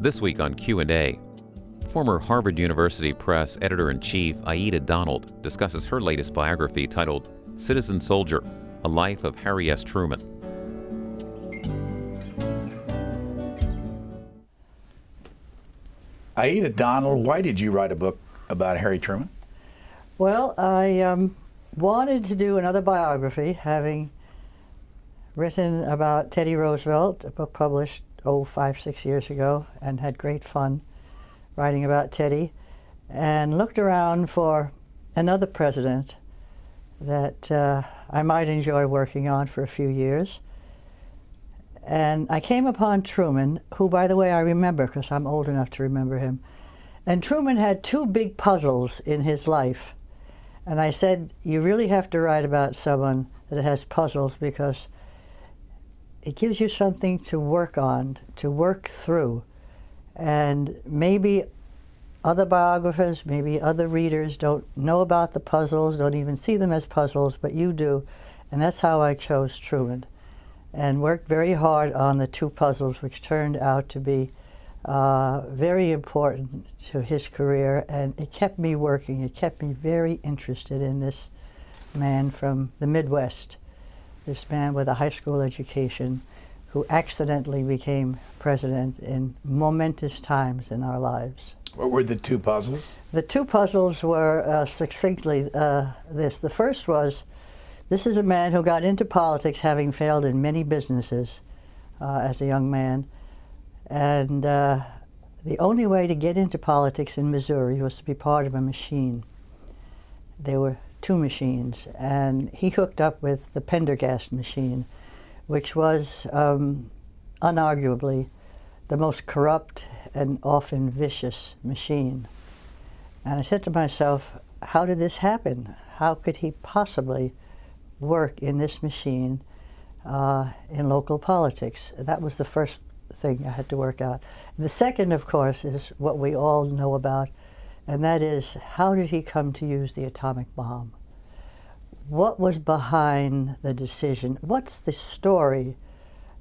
This week on Q&A, former Harvard University Press editor-in-chief Aida Donald discusses her latest biography titled Citizen Soldier, A Life of Harry S. Truman. Aida Donald, why did you write a book about Harry Truman? Well, I wanted to do another biography, having written about Teddy Roosevelt, a book published 5-6 years ago, and had great fun writing about Teddy, and looked around for another president that I might enjoy working on for a few years. And I came upon Truman, who, by the way, I remember because I'm old enough to remember him. And Truman had two big puzzles in his life. And I said, you really have to write about someone that has puzzles because it gives you something to work on, to work through. And maybe other biographers, maybe other readers don't know about the puzzles, don't even see them as puzzles, but you do. And that's how I chose Truman, and worked very hard on the two puzzles, which turned out to be very important to his career. And it kept me working. It kept me very interested in this man from the Midwest, this man with a high school education who accidentally became president in momentous times in our lives. What were the two puzzles? The two puzzles were succinctly this. The first was, this is a man who got into politics having failed in many businesses as a young man. And the only way to get into politics in Missouri was to be part of a machine. There were two machines, and he hooked up with the Pendergast machine, which was unarguably the most corrupt and often vicious machine. And I said to myself, how did this happen? How could he possibly work in this machine in local politics? That was the first thing I had to work out. The second, of course, is what we all know about, and that is, how did he come to use the atomic bomb? What was behind the decision? What's the story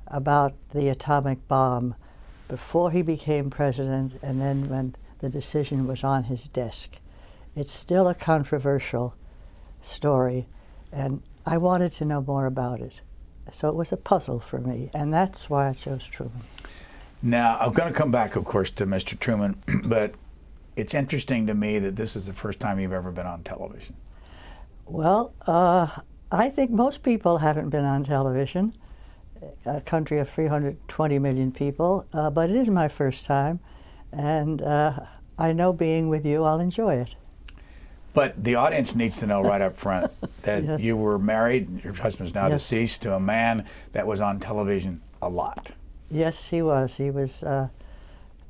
about the atomic bomb before he became president and then when the decision was on his desk? It's still a controversial story, and I wanted to know more about it. So it was a puzzle for me, and that's why I chose Truman. Now, I'm going to come back, of course, to Mr. Truman, but it's interesting to me that this is the first time you've ever been on television. Well, I think most people haven't been on television, a country of 320 million people, but it is my first time, and I know being with you, I'll enjoy it. But the audience needs to know right up front that Yeah. you were married, your husband's now Yes. deceased, to a man that was on television a lot. Yes, he was. He was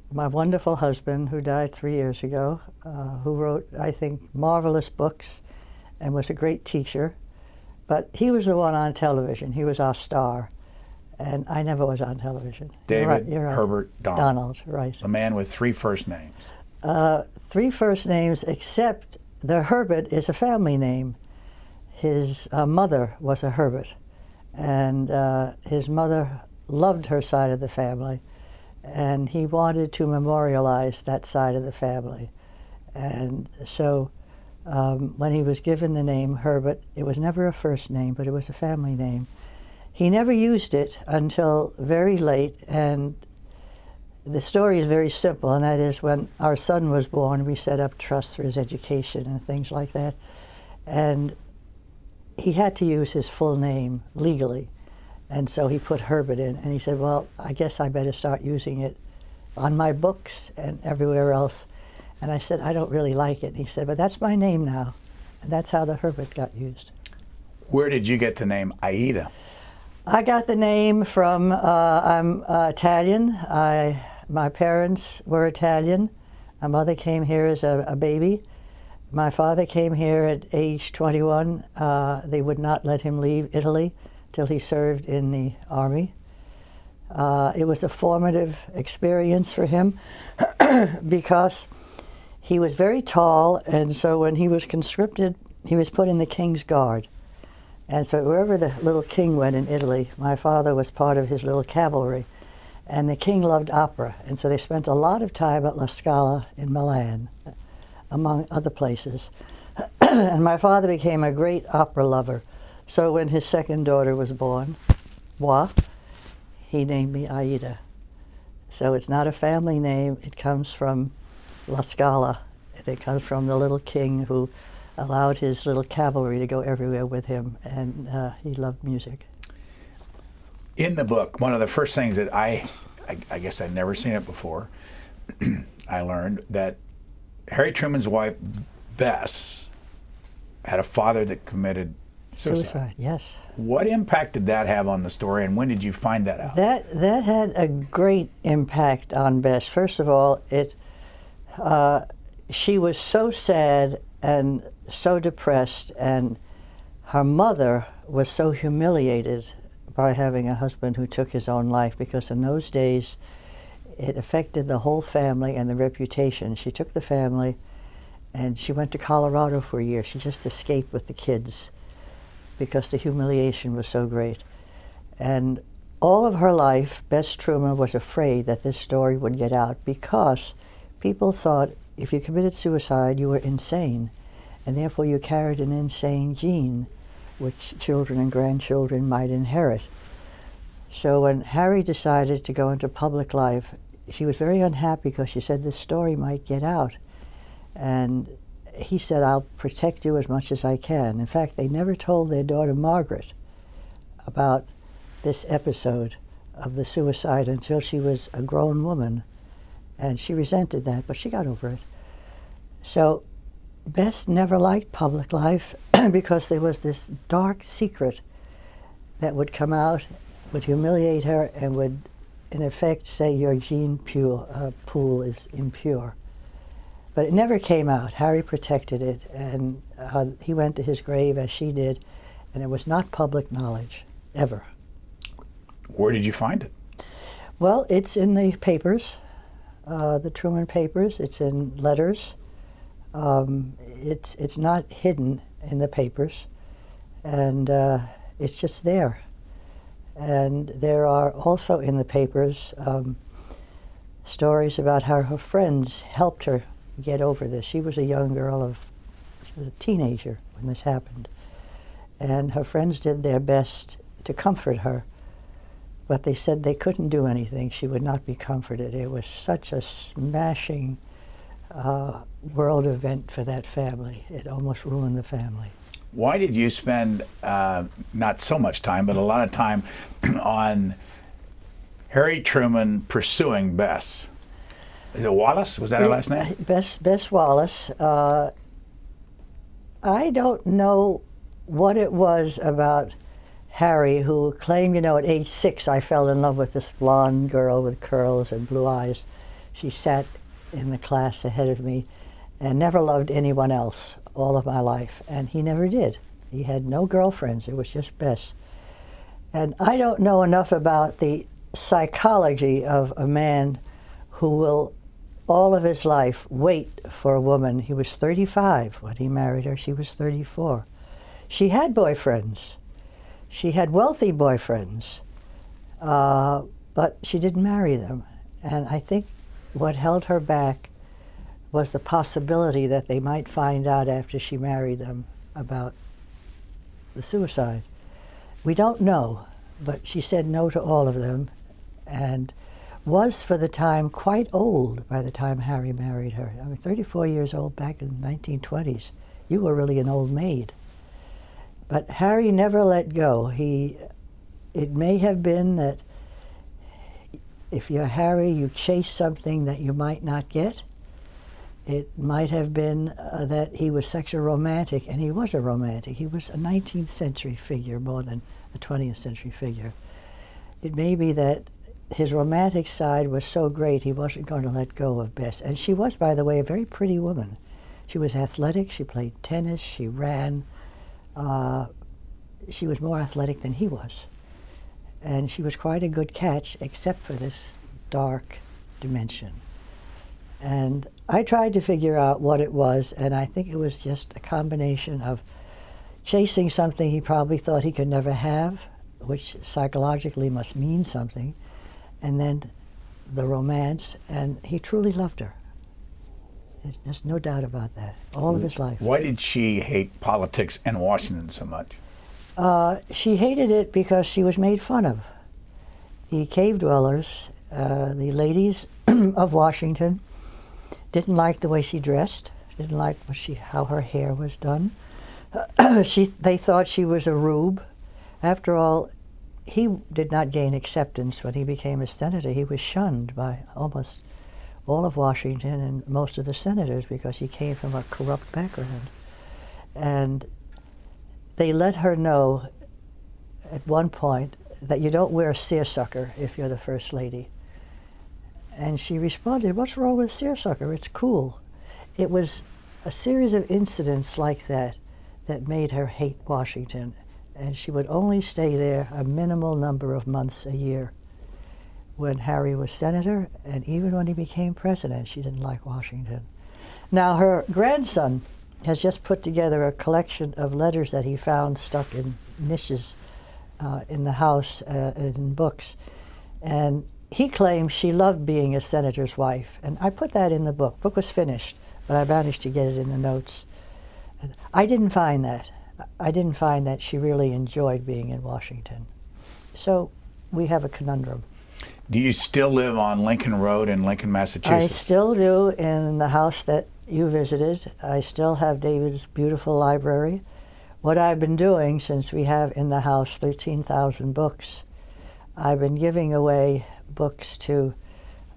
my wonderful husband, who died 3 years ago, who wrote, I think, marvelous books and was a great teacher. But he was the one on television. He was our star. And I never was on television. David You're right. Herbert Donald. Donald, right. A man with three first names. Three first names, except the Herbert is a family name. His mother was a Herbert, and his mother loved her side of the family, and he wanted to memorialize that side of the family. And so when he was given the name Herbert, it was never a first name, but it was a family name. He never used it until very late, and the story is very simple, and that is, when our son was born, we set up trusts for his education and things like that, and he had to use his full name legally. And so he put Herbert in, and he said, well, I guess I better start using it on my books and everywhere else. And I said, I don't really like it. And he said, but that's my name now. And that's how the Herbert got used. Where did you get the name Aida? I got the name from, I'm Italian. My parents were Italian. My mother came here as a baby. My father came here at age 21. They would not let him leave Italy till he served in the Army. It was a formative experience for him because he was very tall, and so when he was conscripted, he was put in the King's Guard. And so wherever the little king went in Italy, my father was part of his little cavalry. And the king loved opera, and so they spent a lot of time at La Scala in Milan, among other places. And my father became a great opera lover. So when his second daughter was born, he named me Aida. So it's not a family name, it comes from La Scala. It comes from the little king who allowed his little cavalry to go everywhere with him, and he loved music. In the book, one of the first things that I guess I'd never seen it before, I learned that Harry Truman's wife, Bess, had a father that committed suicide. Yes. What impact did that have on the story, and when did you find that out? That had a great impact on Bess. First of all, she was so sad and so depressed, and her mother was so humiliated by having a husband who took his own life, because in those days it affected the whole family and the reputation. She took the family and she went to Colorado for a year. She just escaped with the kids because the humiliation was so great. And all of her life, Bess Truman was afraid that this story would get out, because people thought if you committed suicide, you were insane, and therefore you carried an insane gene, which children and grandchildren might inherit. So when Harry decided to go into public life, she was very unhappy because she said this story might get out. And he said, I'll protect you as much as I can. In fact, they never told their daughter Margaret about this episode of the suicide until she was a grown woman. And she resented that, but she got over it. So Bess never liked public life because there was this dark secret that would come out, would humiliate her, and would, in effect, say your gene pool is impure. But it never came out. Harry protected it, and he went to his grave as she did, and it was not public knowledge, ever. Where did you find it? Well, it's in the papers, the Truman Papers. It's in letters. It's not hidden in the papers, and it's just there. And there are also in the papers stories about how her friends helped her get over this. She was a young girl she was a teenager when this happened, and her friends did their best to comfort her, but they said they couldn't do anything. She would not be comforted. It was such a smashing world event for that family. It almost ruined the family. Why did you spend not so much time, but a lot of time on Harry Truman pursuing Bess? Is it Wallace? Was that her last name? Bess Wallace. I don't know what it was about Harry, who claimed, at age 6, I fell in love with this blonde girl with curls and blue eyes. She sat in the class ahead of me and never loved anyone else all of my life. And he never did. He had no girlfriends. It was just Bess. And I don't know enough about the psychology of a man who will all of his life wait for a woman. He was 35 when he married her. She was 34. She had boyfriends. She had wealthy boyfriends, but she didn't marry them. And I think what held her back was the possibility that they might find out after she married them about the suicide. We don't know, but she said no to all of them, and was for the time quite old by the time Harry married her. 34 years old back in the 1920s. You were really an old maid. But Harry never let go. It may have been that if you're Harry, you chase something that you might not get. It might have been that he was such a romantic, and he was a romantic. He was a 19th century figure more than a 20th century figure. It may be that his romantic side was so great he wasn't going to let go of Bess. And she was, by the way, a very pretty woman. She was athletic, she played tennis, she ran. She was more athletic than he was. And she was quite a good catch, except for this dark dimension. And I tried to figure out what it was, and I think it was just a combination of chasing something he probably thought he could never have, which psychologically must mean something, and then the romance, and he truly loved her. There's no doubt about that, all of his life. Why did she hate politics and Washington so much? She hated it because she was made fun of. The cave dwellers, the ladies of Washington, didn't like the way she dressed, didn't like how her hair was done. They thought she was a rube. After all, he did not gain acceptance when he became a senator. He was shunned by almost all of Washington and most of the senators because he came from a corrupt background. And they let her know at one point that you don't wear a seersucker if you're the First Lady. And she responded, "What's wrong with seersucker? It's cool." It was a series of incidents like that that made her hate Washington. And she would only stay there a minimal number of months a year. When Harry was senator, and even when he became president, she didn't like Washington. Now, her grandson has just put together a collection of letters that he found stuck in niches in the house in books. And he claims she loved being a senator's wife. And I put that in the book. The book was finished, but I managed to get it in the notes. And I didn't find that. I didn't find that she really enjoyed being in Washington. So we have a conundrum. Do you still live on Lincoln Road in Lincoln, Massachusetts? I still do, in the house that you visited. I still have David's beautiful library. What I've been doing, since we have in the house 13,000 books, I've been giving away books to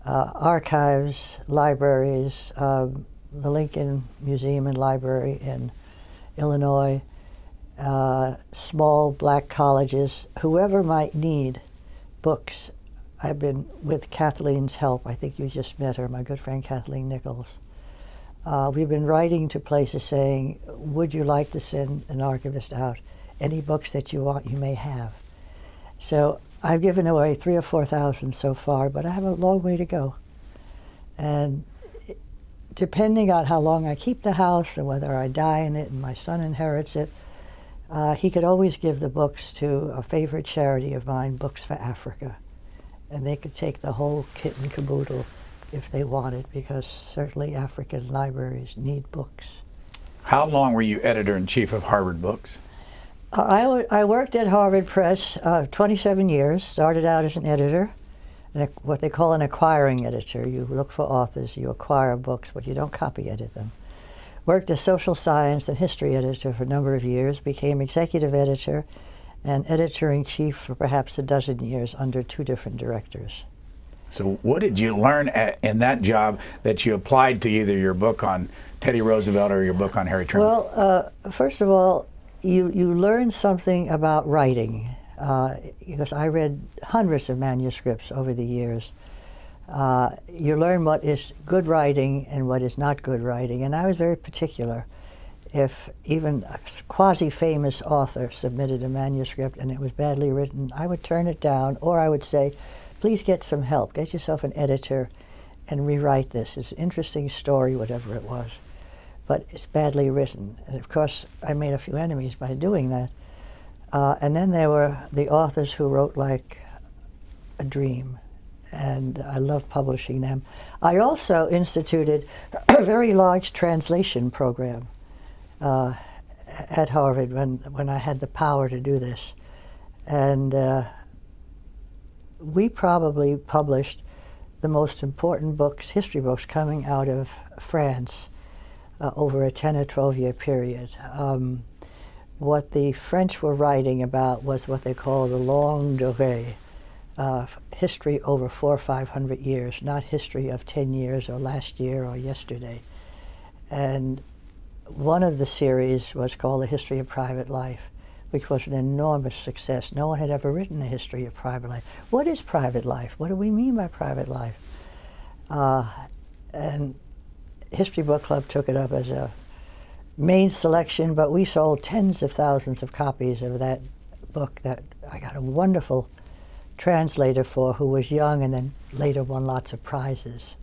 archives, libraries, the Lincoln Museum and Library in Illinois, small black colleges, whoever might need books. I've been, with Kathleen's help, I think you just met her, my good friend Kathleen Nichols. We've been writing to places saying, would you like to send an archivist out? Any books that you want, you may have. So I've given away 3,000 or 4,000 so far, but I have a long way to go. And depending on how long I keep the house and whether I die in it and my son inherits it, he could always give the books to a favorite charity of mine, Books for Africa. And they could take the whole kit and caboodle if they wanted, because certainly African libraries need books. How long were you editor-in-chief of Harvard Books? I worked at Harvard Press 27 years, started out as an editor, what they call an acquiring editor. You look for authors, you acquire books, but you don't copy edit them. Worked as social science and history editor for a number of years, became executive editor and editor-in-chief for perhaps a dozen years under 2 different directors. So what did you learn in that job that you applied to either your book on Teddy Roosevelt or your book on Harry Truman? Well, first of all, you learn something about writing, because I read hundreds of manuscripts over the years. You learn what is good writing and what is not good writing, and I was very particular. If even a quasi-famous author submitted a manuscript and it was badly written, I would turn it down, or I would say, please get some help. Get yourself an editor and rewrite this. It's an interesting story, whatever it was, but it's badly written. And of course, I made a few enemies by doing that. And then there were the authors who wrote like a dream, and I love publishing them. I also instituted a very large translation program at Harvard when I had the power to do this. And we probably published the most important books, history books, coming out of France over a 10 or 12 year period. What the French were writing about was what they call the longue durée, history over 400 or 500 years, not history of 10 years or last year or yesterday. And one of the series was called The History of Private Life, which was an enormous success. No one had ever written a history of private life. What is private life? What do we mean by private life? And History Book Club took it up as a main selection, but we sold tens of thousands of copies of that book that I got a wonderful translator for, who was young and then later won lots of prizes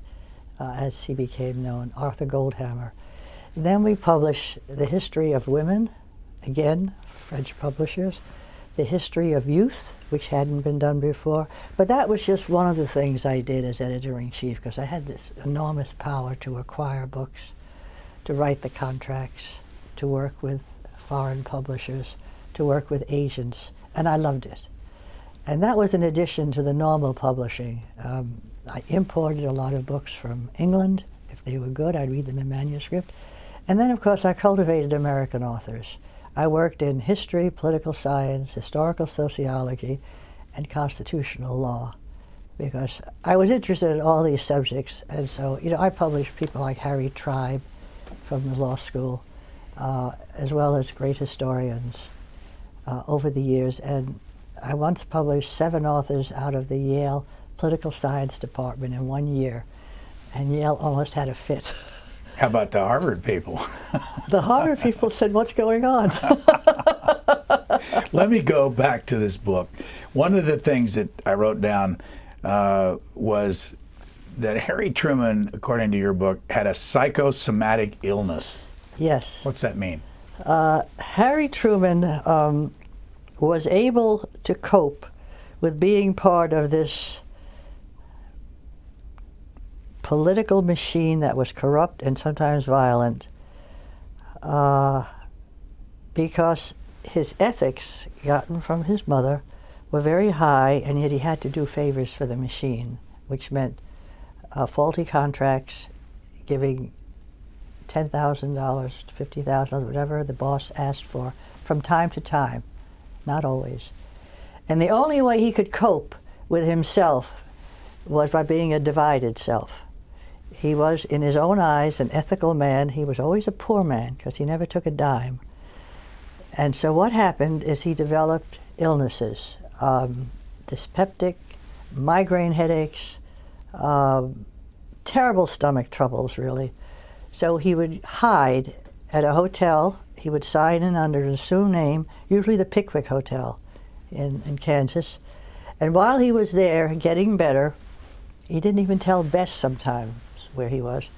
as he became known, Arthur Goldhammer. Then we published The History of Women, again, French publishers, the history of youth, which hadn't been done before. But that was just one of the things I did as editor-in-chief, because I had this enormous power to acquire books, to write the contracts, to work with foreign publishers, to work with agents, and I loved it. And that was in addition to the normal publishing. I imported a lot of books from England. If they were good, I'd read them in manuscript. And then, of course, I cultivated American authors. I worked in history, political science, historical sociology, and constitutional law, because I was interested in all these subjects. And so, I published people like Harry Truman from the law school, as well as great historians over the years. And I once published 7 authors out of the Yale Political Science Department in 1 year, and Yale almost had a fit. How about the Harvard people? The Harvard people said, "What's going on?" Let me go back to this book. One of the things that I wrote down was that Harry Truman, according to your book, had a psychosomatic illness. Yes. What's that mean? Harry Truman was able to cope with being part of this political machine that was corrupt and sometimes violent, because his ethics, gotten from his mother, were very high, and yet he had to do favors for the machine, which meant faulty contracts, giving $10,000 to $50,000, whatever the boss asked for, from time to time, not always. And the only way he could cope with himself was by being a divided self. He was, in his own eyes, an ethical man. He was always a poor man because he never took a dime. And so what happened is he developed illnesses, dyspeptic, migraine headaches, terrible stomach troubles, really. So he would hide at a hotel. He would sign in under an assumed name, usually the Pickwick Hotel in Kansas. And while he was there getting better, he didn't even tell Bess sometimes where he was.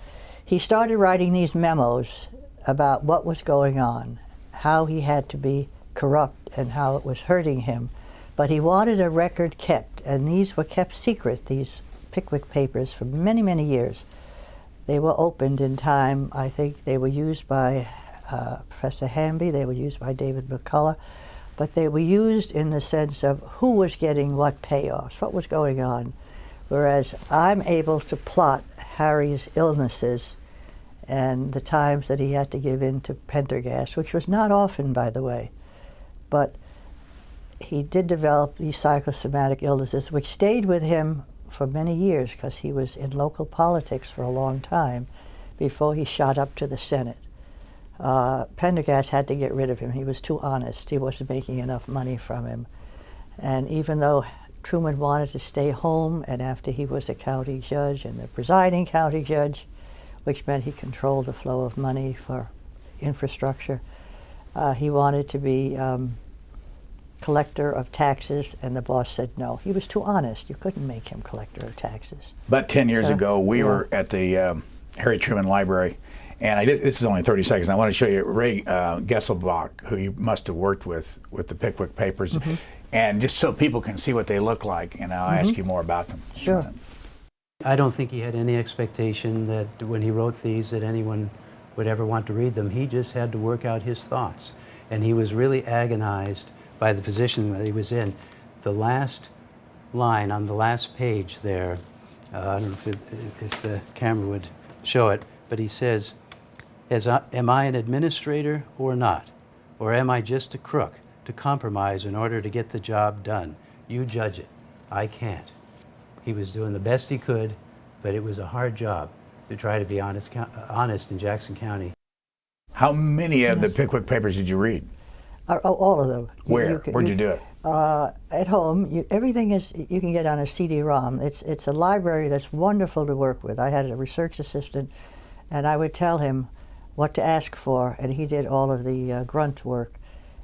He started writing these memos about what was going on, how he had to be corrupt and how it was hurting him. But he wanted a record kept, and these were kept secret, these Pickwick Papers, for many, many years. They were opened in time. I think they were used by Professor Hamby, they were used by David McCullough, but they were used in the sense of who was getting what payoffs, what was going on. Whereas I'm able to plot Harry's illnesses and the times that he had to give in to Pendergast, which was not often, by the way. But he did develop these psychosomatic illnesses, which stayed with him for many years because he was in local politics for a long time before he shot up to the Senate. Pendergast had to get rid of him. He was too honest. He wasn't making enough money from him. And even though Truman wanted to stay home, and after he was a county judge and the presiding county judge, which meant he controlled the flow of money for infrastructure, he wanted to be collector of taxes, and the boss said no. He was too honest. You couldn't make him collector of taxes. About 10 years ago, we were at the Harry Truman Library, and this is only 30 seconds. I want to show you Ray Gesselbach, who you must have worked with the Pickwick Papers, and just so people can see what they look like, and I'll ask you more about them. Sure. I don't think he had any expectation that when he wrote these that anyone would ever want to read them. He just had to work out his thoughts, and he was really agonized by the position that he was in. The last line on the last page there, I don't know if the camera would show it, but he says, am I an administrator or not? Or am I just a crook to compromise in order to get the job done? You judge it. I can't. He was doing the best he could, but it was a hard job to try to be honest in Jackson County. How many of the Pickwick Papers did you read? All of them. Where? Where'd you do it? At home. Everything you can get on a CD-ROM. It's a library that's wonderful to work with. I had a research assistant, and I would tell him what to ask for, and he did all of the grunt work.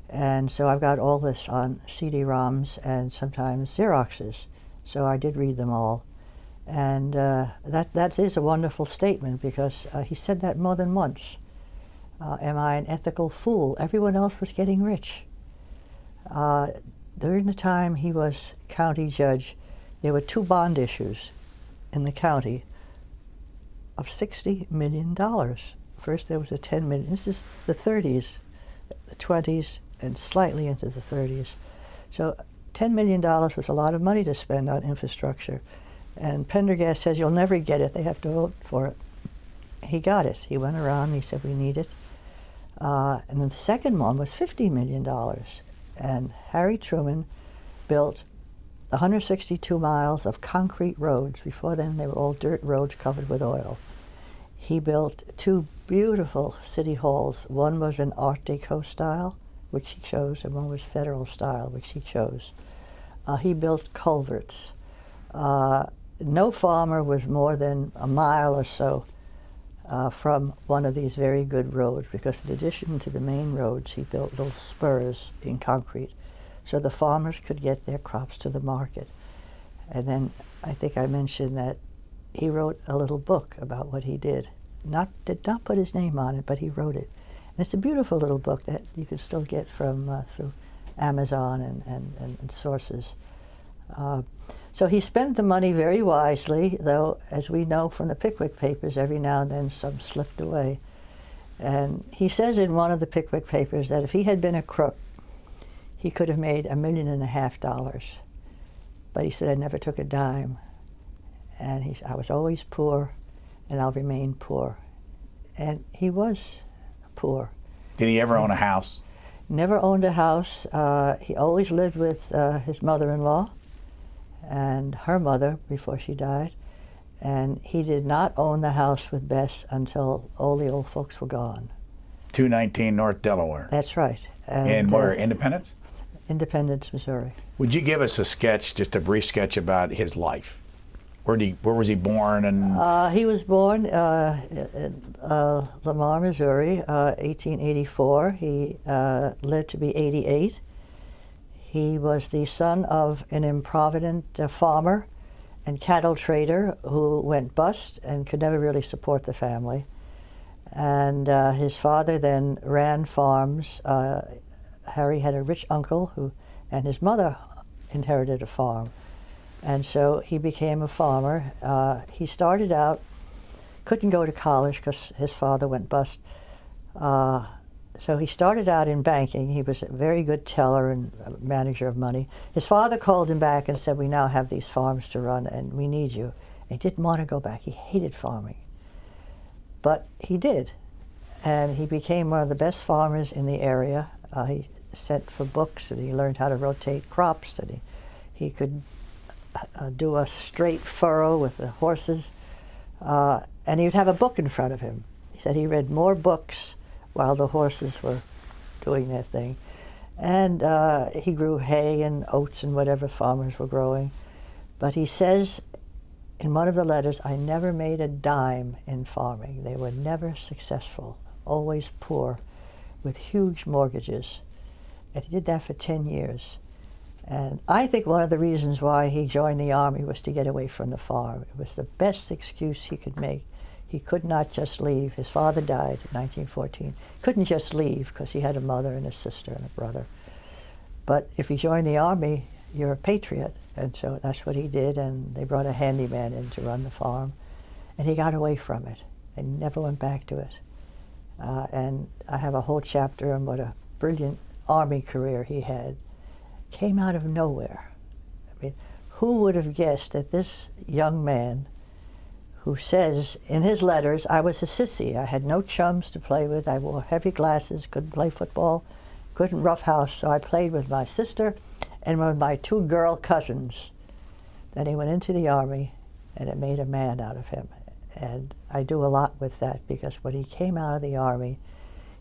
And so I've got all this on CD-ROMs and sometimes Xeroxes. So I did read them all. And that is a wonderful statement, because he said that more than once. Am I an ethical fool? Everyone else was getting rich. during the time he was county judge, there were 2 bond issues in the county of $60 million. First there was a $10 million. This is the 30s, the 20s, and slightly into the 30s. So $10 million was a lot of money to spend on infrastructure. And Pendergast says, you'll never get it. They have to vote for it. He got it. He went around and he said, we need it. And then the second one was $50 million. And Harry Truman built 162 miles of concrete roads. Before then, they were all dirt roads covered with oil. He built 2 beautiful city halls. One was an Art Deco style, which he chose, and one was Federal style, which he chose. He built culverts. No farmer was more than a mile or so from one of these very good roads, because in addition to the main roads, he built little spurs in concrete so the farmers could get their crops to the market. And then I think I mentioned that he wrote a little book about what he did. Did not put his name on it, but he wrote it. And it's a beautiful little book that you can still get from through Amazon and sources. So he spent the money very wisely, though, as we know from the Pickwick Papers, every now and then some slipped away. And he says in one of the Pickwick Papers that if he had been a crook, he could have made $1.5 million. But he said, I never took a dime. And he said, I was always poor, and I'll remain poor. And he was poor. Did he ever own a house? Never owned a house. He always lived with his mother-in-law and her mother before she died. And he did not own the house with Bess until all the old folks were gone. 219 North Delaware. That's right. And where, Independence? Independence, Missouri. Would you give us a sketch, just a brief sketch about his life? Where was he born? And he was born in Lamar, Missouri, 1884. He lived to be 88. He was the son of an improvident farmer and cattle trader who went bust and could never really support the family. And his father then ran farms. Harry had a rich uncle and his mother inherited a farm. And so he became a farmer. He started out, couldn't go to college because his father went bust. So he started out in banking. He was a very good teller and manager of money. His father called him back and said, we now have these farms to run and we need you. And he didn't want to go back. He hated farming. But he did. And he became one of the best farmers in the area. He sent for books and he learned how to rotate crops, and he could do a straight furrow with the horses. And he would have a book in front of him. He said he read more books while the horses were doing their thing. And he grew hay and oats and whatever farmers were growing. But he says in one of the letters, I never made a dime in farming. They were never successful, always poor, with huge mortgages. And he did that for 10 years. And I think one of the reasons why he joined the Army was to get away from the farm. It was the best excuse he could make. He could not just leave. His father died in 1914. Couldn't just leave because he had a mother and a sister and a brother. But if you join the Army, you're a patriot. And so that's what he did, and they brought a handyman in to run the farm. And he got away from it and never went back to it. And I have a whole chapter on what a brilliant Army career he had. Came out of nowhere. I mean, who would have guessed that this young man who says in his letters, I was a sissy, I had no chums to play with, I wore heavy glasses, couldn't play football, couldn't roughhouse, so I played with my sister and with my 2 girl cousins. Then he went into the Army and it made a man out of him. And I do a lot with that because when he came out of the Army,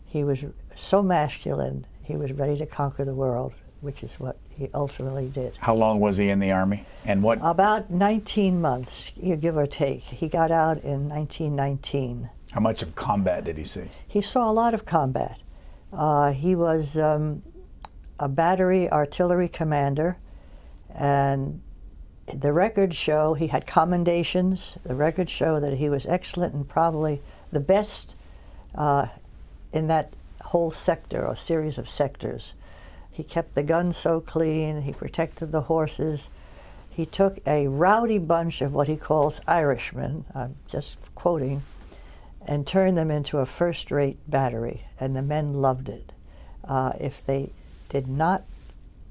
he was so masculine, he was ready to conquer the world, which is what he ultimately did. How long was he in the Army? And what? About 19 months, give or take. He got out in 1919. How much of combat did he see? He saw a lot of combat. He was a battery artillery commander, and the records show he had commendations. The records show that he was excellent and probably the best in that whole sector or series of sectors. He kept the guns so clean. He protected the horses. He took a rowdy bunch of what he calls Irishmen, I'm just quoting, and turned them into a first-rate battery, and the men loved it. If they did not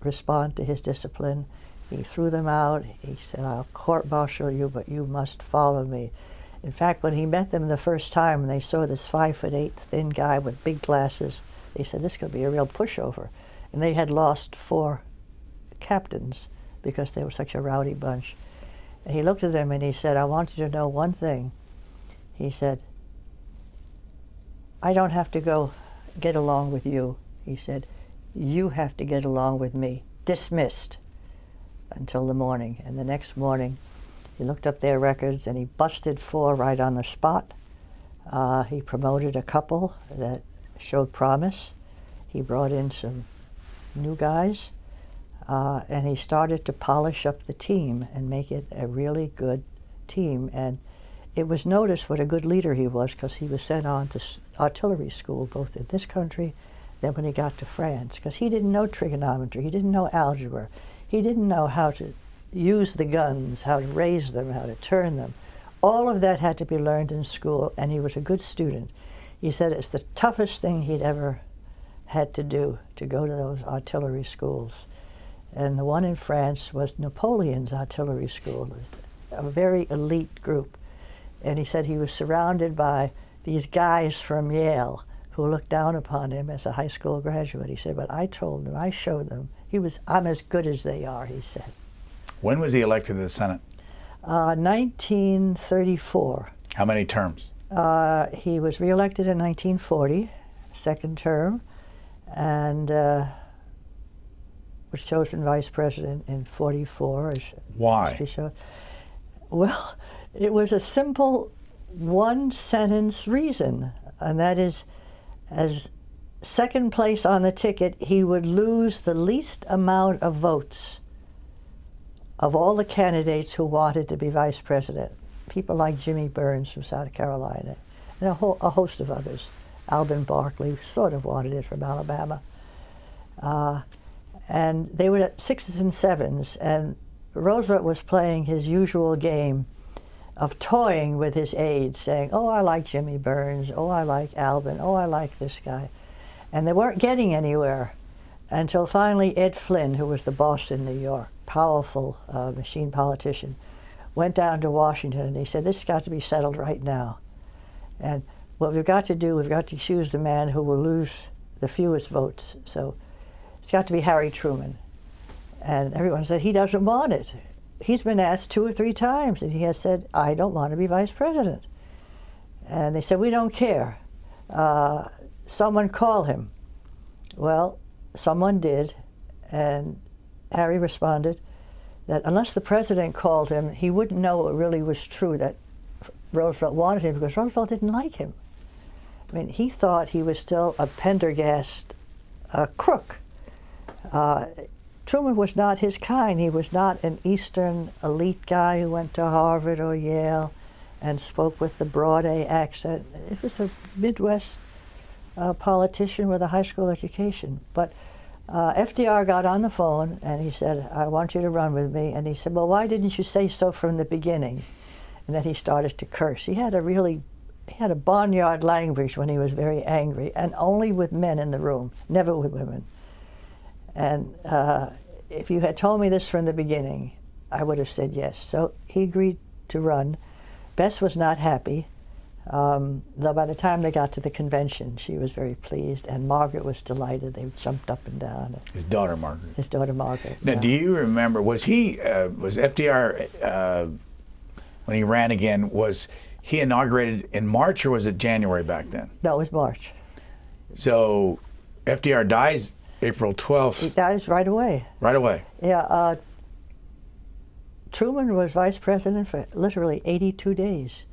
respond to his discipline, he threw them out. He said, I'll court-martial you, but you must follow me. In fact, when he met them the first time and they saw this 5'8" thin guy with big glasses, they said, this could be a real pushover. And they had lost 4 captains because they were such a rowdy bunch. And he looked at them and he said, I want you to know one thing. He said, I don't have to go get along with you. He said, you have to get along with me. Dismissed until the morning. And the next morning, he looked up their records and he busted 4 right on the spot. He promoted a couple that showed promise. He brought in some new guys, and he started to polish up the team and make it a really good team. And it was noticed what a good leader he was, because he was sent on to artillery school, both in this country, then when he got to France, because he didn't know trigonometry, he didn't know algebra, he didn't know how to use the guns, how to raise them, how to turn them. All of that had to be learned in school, and he was a good student. He said it's the toughest thing he'd ever had to do, to go to those artillery schools. And the one in France was Napoleon's artillery school. It was a very elite group. And he said he was surrounded by these guys from Yale who looked down upon him as a high school graduate. He said, but I told them, I showed them, I'm as good as they are, he said. When was he elected to the Senate? 1934. How many terms? He was reelected in 1940, second term, and was chosen vice president in 44. Why? Well, it was a simple one-sentence reason, and that is, as second place on the ticket, he would lose the least amount of votes of all the candidates who wanted to be vice president. People like Jimmy Burns from South Carolina, and a host of others. Alvin Barkley sort of wanted it from Alabama. And they were at 6s and 7s, and Roosevelt was playing his usual game of toying with his aides, saying, oh, I like Jimmy Burns, oh, I like Alvin, oh, I like this guy. And they weren't getting anywhere until finally Ed Flynn, who was the boss in New York, powerful machine politician, went down to Washington and he said, this has got to be settled right now. And what we've got to do, we've got to choose the man who will lose the fewest votes. So it's got to be Harry Truman. And everyone said, he doesn't want it. He's been asked 2 or 3 times, and he has said, I don't want to be vice president. And they said, we don't care. Someone call him. Well, someone did, and Harry responded that unless the president called him, he wouldn't know it really was true that Roosevelt wanted him, because Roosevelt didn't like him. I mean, he thought he was still a Pendergast crook. Truman was not his kind. He was not an Eastern elite guy who went to Harvard or Yale and spoke with the broad A accent. It was a Midwest politician with a high school education. But FDR got on the phone and he said, I want you to run with me. And he said, well, why didn't you say so from the beginning? And then he started to curse. He had a barnyard language when he was very angry, and only with men in the room, never with women. And if you had told me this from the beginning, I would have said yes. So he agreed to run. Bess was not happy, though by the time they got to the convention, she was very pleased, and Margaret was delighted. They jumped up and down. His daughter, Margaret. His daughter, Margaret. Now, do you remember, was FDR, when he ran again, was he inaugurated in March or was it January back then? No, it was March. So FDR dies April 12th. He dies right away. Right away. Yeah. Truman was vice president for literally 82 days.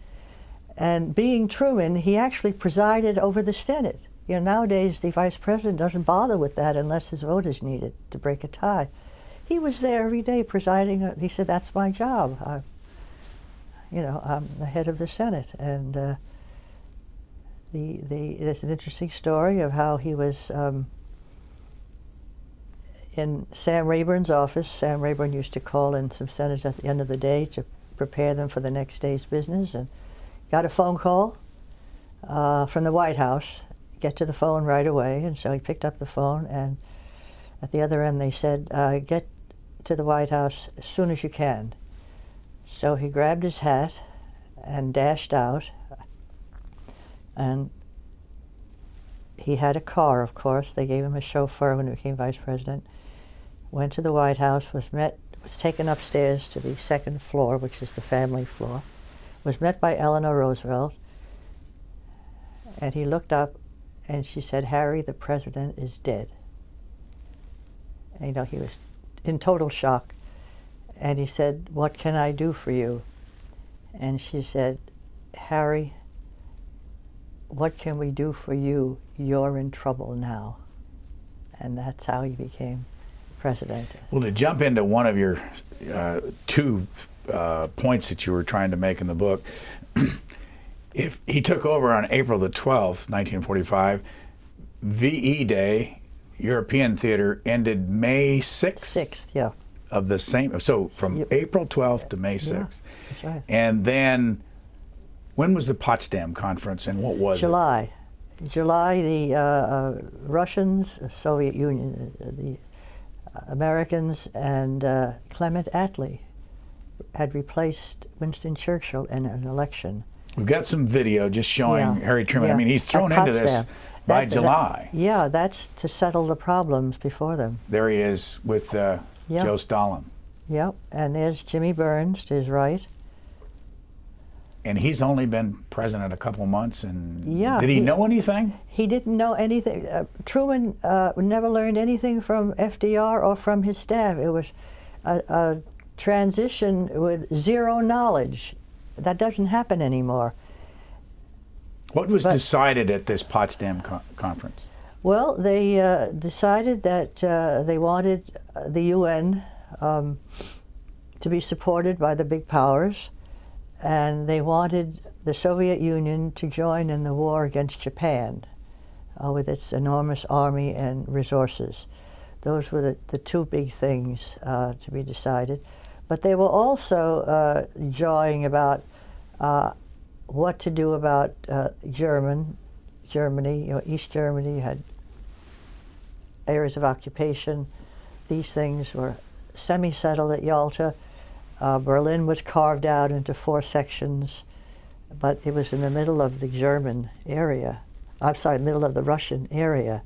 And being Truman, he actually presided over the Senate. You know, nowadays the vice president doesn't bother with that unless his vote is needed to break a tie. He was there every day presiding. He said, that's my job. I'm the head of the Senate. And there's an interesting story of how he was in Sam Rayburn's office. Sam Rayburn used to call in some senators at the end of the day to prepare them for the next day's business, and got a phone call from the White House. Get to the phone right away, and so he picked up the phone, and at the other end they said, get to the White House as soon as you can. So he grabbed his hat and dashed out, and he had a car, of course. They gave him a chauffeur when he became vice president. Went to the White House, was taken upstairs to the second floor, which is the family floor, was met by Eleanor Roosevelt, and he looked up and she said, "Harry, the president is dead." And, you know, he was in total shock. And he said, "What can I do for you?" And she said, "Harry, what can we do for you? You're in trouble now." And that's how he became president. Well, to jump into one of your two points that you were trying to make in the book, if he took over on April the 12th, 1945, VE Day, European theater, ended May 6th? 6th, yeah. Of the same, so from April 12th to May 6th. Yeah, that's right. And then, when was the Potsdam Conference and what was July. July, the Russians, the Soviet Union, the Americans, and Clement Attlee had replaced Winston Churchill in an election. We've got some video just showing Harry Truman. Yeah. I mean, he's thrown into this by July. That's to settle the problems before them. There he is with Joe Stalin. Yep, and there's Jimmy Burns to his right. And he's only been president a couple months, and Yeah, did he know anything? He didn't know anything. Truman never learned anything from FDR or from his staff. It was a transition with zero knowledge. That doesn't happen anymore. What was decided at this Potsdam Conference? Well, they decided that they wanted the UN to be supported by the big powers, and they wanted the Soviet Union to join in the war against Japan with its enormous army and resources. Those were the two big things to be decided. But they were also jawing about what to do about Germany. You know, East Germany had areas of occupation. These things were semi-settled at Yalta. Berlin was carved out into 4 sections, but it was in the middle of the German area. I'm sorry, middle of the Russian area.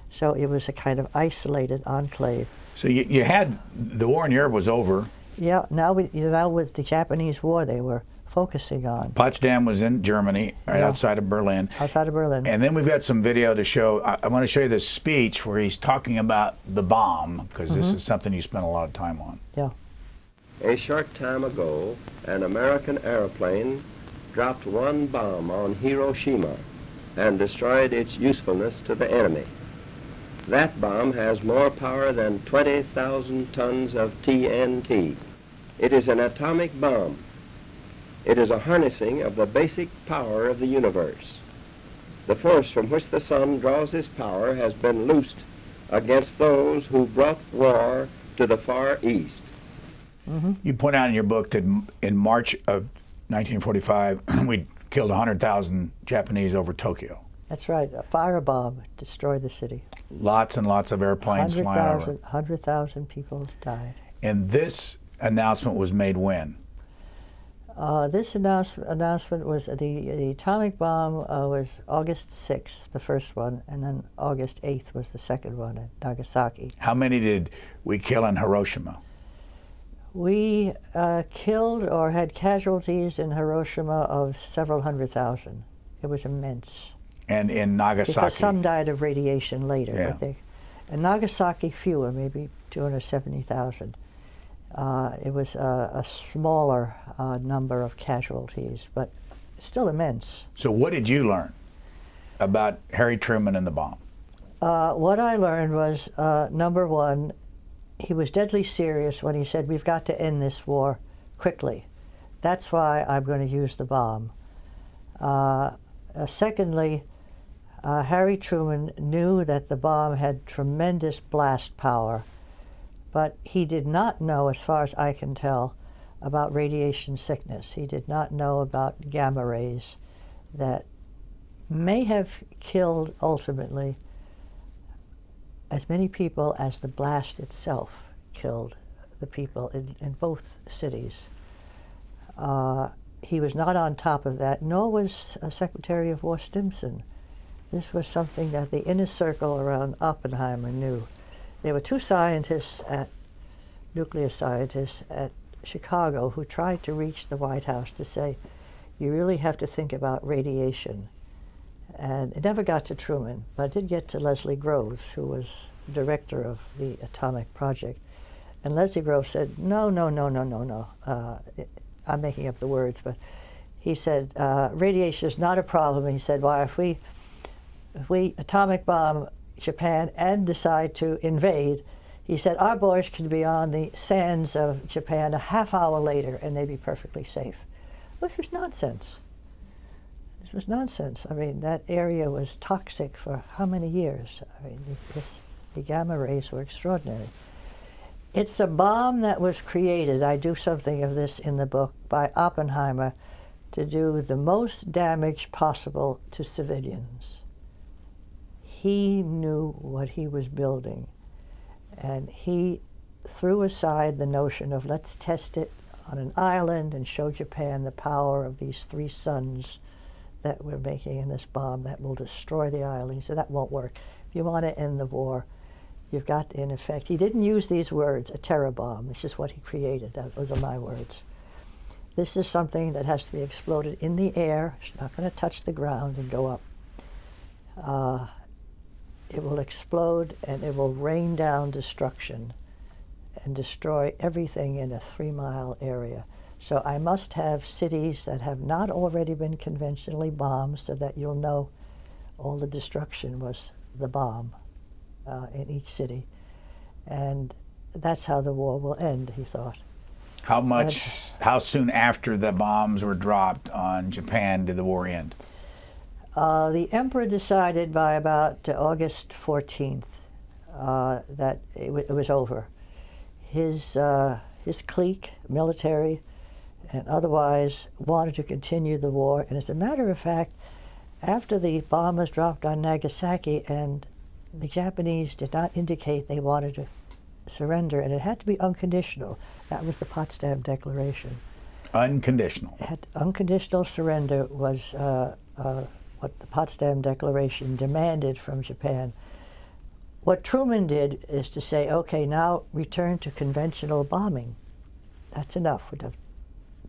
So it was a kind of isolated enclave. So you had, the war in Europe was over. Yeah, now with the Japanese War they were focusing on. Potsdam was in Germany, right outside of Berlin. Outside of Berlin. And then we've got some video to show. I want to show you this speech where he's talking about the bomb, because this is something you spent a lot of time on. Yeah. A short time ago, an American airplane dropped one bomb on Hiroshima and destroyed its usefulness to the enemy. That bomb has more power than 20,000 tons of TNT. It is an atomic bomb. It is a harnessing of the basic power of the universe. The force from which the sun draws its power has been loosed against those who brought war to the Far East. You point out in your book that in March of 1945, we killed 100,000 Japanese over Tokyo. That's right. A firebomb destroyed the city. Lots and lots of airplanes flying over. 100,000 people died. And this announcement was made when? This announcement was, the atomic bomb was August 6th, the first one, and then August 8th was the second one at Nagasaki. How many did we kill in Hiroshima? We killed or had casualties in Hiroshima of several 100,000. It was immense. And in Nagasaki? Because some died of radiation later, Yeah. I think. In Nagasaki, fewer, maybe 270,000. It was a smaller number of casualties, but still immense. So what did you learn about Harry Truman and the bomb? What I learned was, number one, he was deadly serious when he said, we've got to end this war quickly. That's why I'm going to use the bomb. Secondly, Harry Truman knew that the bomb had tremendous blast power, But he did not know, as far as I can tell, about radiation sickness. He did not know about gamma rays that may have killed ultimately as many people as the blast itself killed the people in both cities. He was not on top of that, nor was Secretary of War Stimson. This was something that the inner circle around Oppenheimer knew. There were two nuclear scientists at Chicago who tried to reach the White House to say, you really have to think about radiation. And it never got to Truman, but it did get to Leslie Groves, who was director of the atomic project. And Leslie Groves said, no. I'm making up the words, but he said, radiation is not a problem. He said, well, if we atomic bomb Japan and decide to invade, he said, our boys could be on the sands of Japan a half hour later and they'd be perfectly safe. This was nonsense. This was nonsense. I mean, that area was toxic for how many years? I mean, the gamma rays were extraordinary. It's a bomb that was created, I do something of this in the book, by Oppenheimer to do the most damage possible to civilians. He knew what he was building, and he threw aside the notion of let's test it on an island and show Japan the power of these 3 suns that we're making in this bomb that will destroy the island. He said that won't work. If you want to end the war, you've got to, in effect, he didn't use these words, a terror bomb. This is what he created. Those are my words. This is something that has to be exploded in the air. It's not going to touch the ground and go up. It will explode and it will rain down destruction and destroy everything in a 3-mile area. So I must have cities that have not already been conventionally bombed so that you'll know all the destruction was the bomb in each city. And that's how the war will end, he thought. How soon after the bombs were dropped on Japan did the war end? The emperor decided by about August 14th that it was over. His clique, military and otherwise, wanted to continue the war. And as a matter of fact, after the bomb was dropped on Nagasaki and the Japanese did not indicate they wanted to surrender, and it had to be unconditional. That was the Potsdam Declaration. Unconditional. Unconditional surrender was what the Potsdam Declaration demanded from Japan. What Truman did is to say, okay, now return to conventional bombing. That's enough. We'd have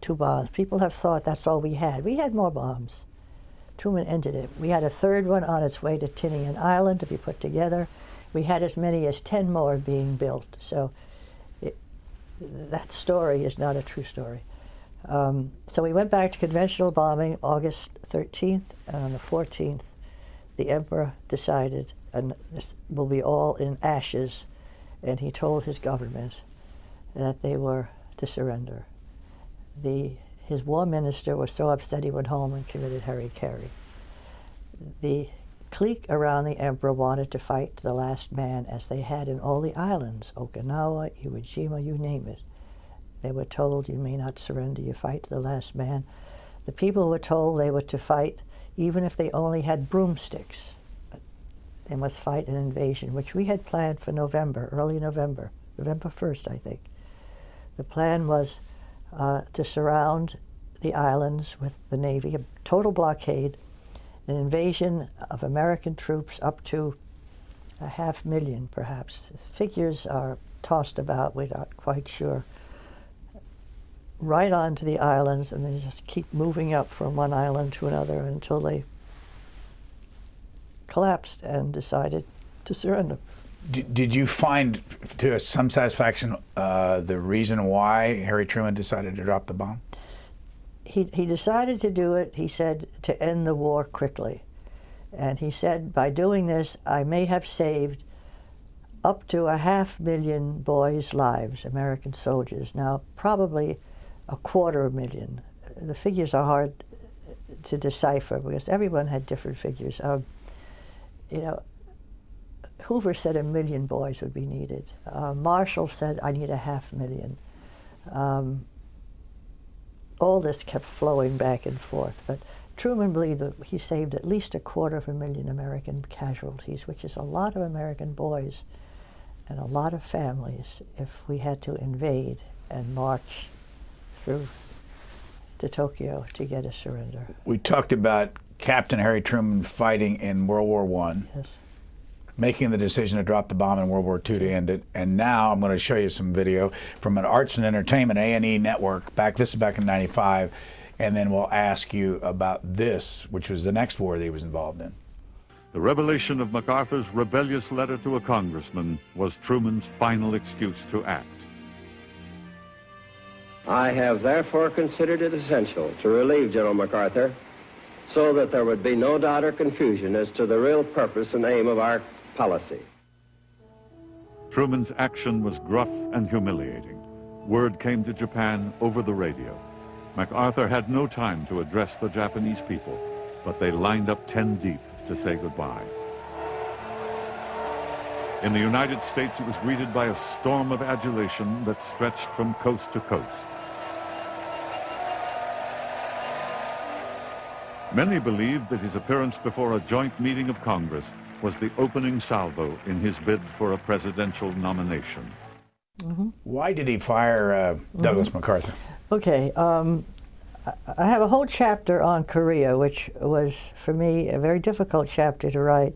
2 bombs. People have thought that's all we had. We had more bombs. Truman ended it. We had a 3rd one on its way to Tinian Island to be put together. We had as many as 10 more being built. So that story is not a true story. So we went back to conventional bombing August 13th, and on the 14th, the emperor decided, and this will be all in ashes, and he told his government that they were to surrender. His war minister was so upset he went home and committed hara-kiri. The clique around the emperor wanted to fight to the last man, as they had in all the islands, Okinawa, Iwo Jima, you name it. They were told, you may not surrender, you fight to the last man. The people were told they were to fight even if they only had broomsticks. They must fight an invasion, which we had planned for November, early November 1st, I think. The plan was to surround the islands with the Navy, a total blockade, an invasion of American troops up to 500,000 perhaps. Figures are tossed about, we're not quite sure. Right onto the islands, and then just keep moving up from one island to another until they collapsed and decided to surrender. Did you find, to some satisfaction, the reason why Harry Truman decided to drop the bomb? He decided to do it, he said, to end the war quickly. And he said, by doing this, I may have saved up to 500,000 boys' lives, American soldiers. Now, probably 250,000. The figures are hard to decipher because everyone had different figures. You know, Hoover said 1 million boys would be needed. Marshall said, I need 500,000. All this kept flowing back and forth, but Truman believed that he saved at least 250,000 American casualties, which is a lot of American boys and a lot of families if we had to invade and march through to Tokyo to get a surrender. We talked about Captain Harry Truman fighting in World War I, Yes. making the decision to drop the bomb in World War II to end it, and now I'm going to show you some video from an Arts and Entertainment A&E network. This is back in '95, and then we'll ask you about this, which was the next war that he was involved in. The revelation of MacArthur's rebellious letter to a congressman was Truman's final excuse to act. I have therefore considered it essential to relieve General MacArthur so that there would be no doubt or confusion as to the real purpose and aim of our policy. Truman's action was gruff and humiliating. Word came to Japan over the radio. MacArthur had no time to address the Japanese people, but they lined up 10 deep to say goodbye. In the United States, he was greeted by a storm of adulation that stretched from coast to coast. Many believed that his appearance before a joint meeting of Congress was the opening salvo in his bid for a presidential nomination. Why did he fire Douglas MacArthur? Okay, I have a whole chapter on Korea, which was, for me, a very difficult chapter to write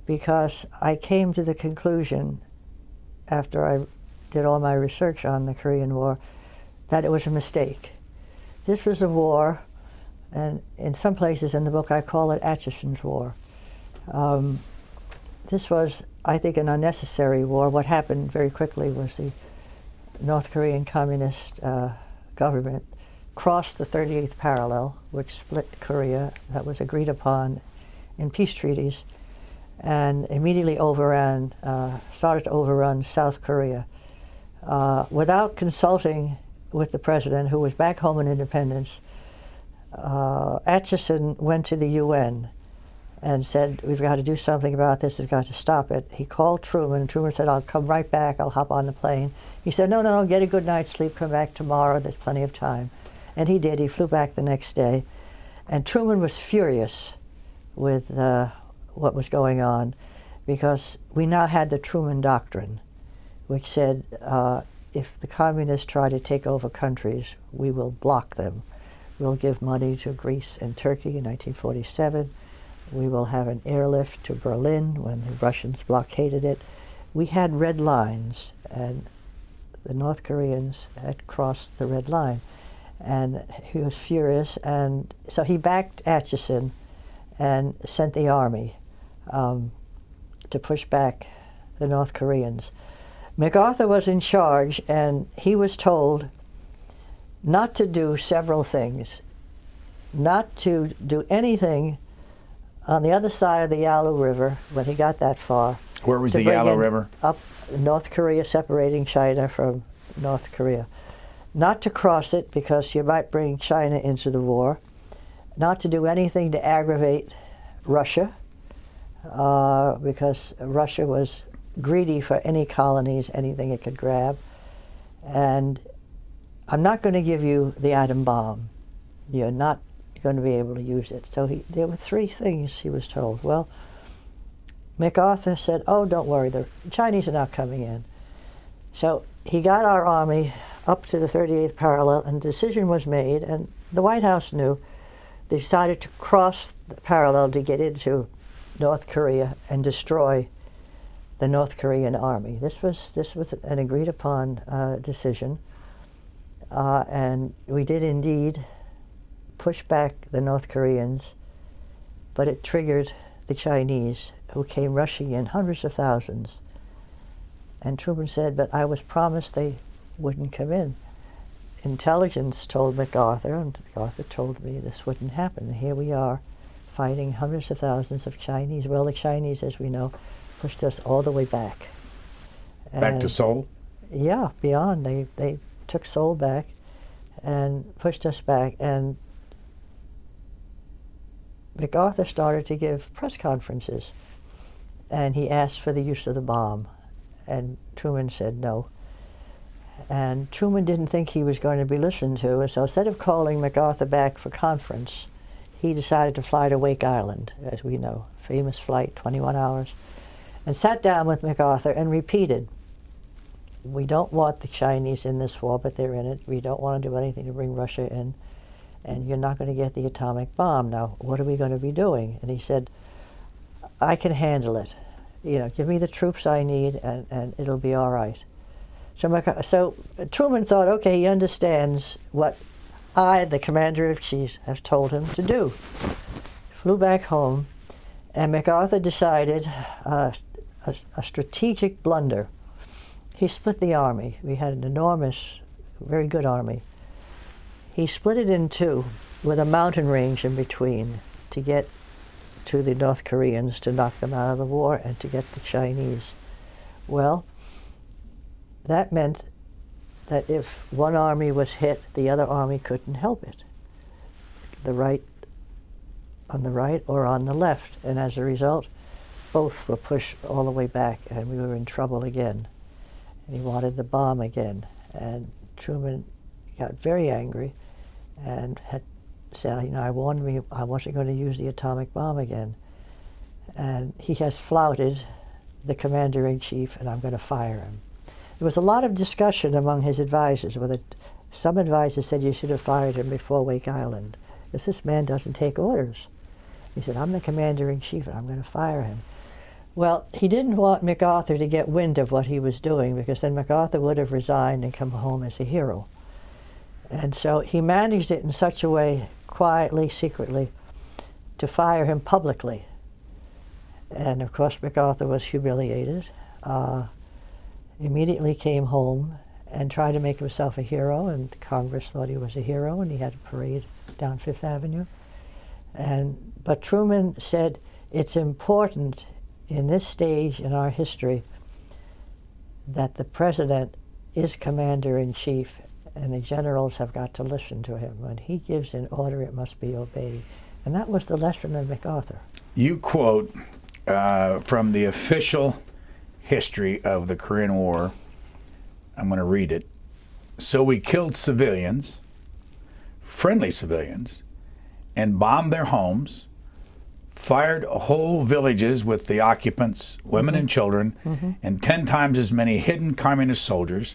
because I came to the conclusion, after I did all my research on the Korean War, that it was a mistake. This was a war, and in some places in the book I call it Atchison's War. This was, I think, an unnecessary war. What happened very quickly was the North Korean Communist government crossed the 38th parallel, which split Korea, that was agreed upon in peace treaties, and immediately started to overrun South Korea without consulting with the president, who was back home in independence. Atchison went to the UN and said, we've got to do something about this, we've got to stop it. He called Truman, and Truman said, I'll come right back, I'll hop on the plane. He said, no, get a good night's sleep, come back tomorrow, there's plenty of time. And he did, he flew back the next day. And Truman was furious with what was going on, because we now had the Truman Doctrine, which said, if the communists try to take over countries, we will block them. We'll give money to Greece and Turkey in 1947. We will have an airlift to Berlin when the Russians blockaded it. We had red lines, and the North Koreans had crossed the red line. And he was furious, and so he backed Atchison and sent the army to push back the North Koreans. MacArthur was in charge, and he was told not to do several things, not to do anything on the other side of the Yalu River when he got that far. Where was the Yalu River? Up North Korea, separating China from North Korea. Not to cross it because you might bring China into the war. Not to do anything to aggravate Russia because Russia was greedy for any colonies, anything it could grab. And I'm not going to give you the atom bomb. You're not going to be able to use it. So there were 3 things he was told. Well, MacArthur said, oh, don't worry, the Chinese are not coming in. So he got our army up to the 38th parallel, and a decision was made, and the White House knew. They decided to cross the parallel to get into North Korea and destroy the North Korean army. This was an agreed upon decision, and we did indeed push back the North Koreans, but it triggered the Chinese, who came rushing in, hundreds of thousands. And Truman said, but I was promised they wouldn't come in. Intelligence told MacArthur, and MacArthur told me this wouldn't happen. And here we are, fighting hundreds of thousands of Chinese. Well, the Chinese, as we know, pushed us all the way back. Back to Seoul? Yeah, beyond. They took Seoul back and pushed us back. And MacArthur started to give press conferences. and he asked for the use of the bomb, and Truman said no. And Truman didn't think he was going to be listened to, and so instead of calling MacArthur back for conference, he decided to fly to Wake Island, as we know, famous flight, 21 hours, and sat down with MacArthur and repeated, we don't want the Chinese in this war, but they're in it. We don't want to do anything to bring Russia in, and you're not going to get the atomic bomb. Now, what are we going to be doing? And he said, I can handle it. You know, give me the troops I need, and it'll be all right. So Truman thought, okay, he understands what I, the Commander-in-Chief, have told him to do. Flew back home, and MacArthur decided a strategic blunder. He split the army. We had an enormous, very good army. He split it in two with a mountain range in between to get to the North Koreans, to knock them out of the war, and to get the Chinese. Well, that meant that if one army was hit, the other army couldn't help it. On the right or on the left. And as a result, both were pushed all the way back, and we were in trouble again. And he wanted the bomb again. And Truman got very angry and had said, you know, I warned me I wasn't going to use the atomic bomb again. And he has flouted the Commander-in-Chief, and I'm going to fire him. There was a lot of discussion among his advisors, whether some advisors said you should have fired him before Wake Island, because this man doesn't take orders. He said, I'm the Commander-in-Chief, and I'm going to fire him. Well, he didn't want MacArthur to get wind of what he was doing, because then MacArthur would have resigned and come home as a hero. And so he managed it in such a way, quietly, secretly, to fire him publicly. And of course, MacArthur was humiliated. Immediately came home and tried to make himself a hero, and Congress thought he was a hero, and he had a parade down Fifth Avenue. But Truman said, it's important in this stage in our history that the president is Commander-in-Chief, and the generals have got to listen to him. When he gives an order, it must be obeyed. And that was the lesson of MacArthur. You quote from the official history of the Korean War. I'm going to read it. So we killed civilians, friendly civilians, and bombed their homes, fired whole villages with the occupants, women and children, and 10 times as many hidden communist soldiers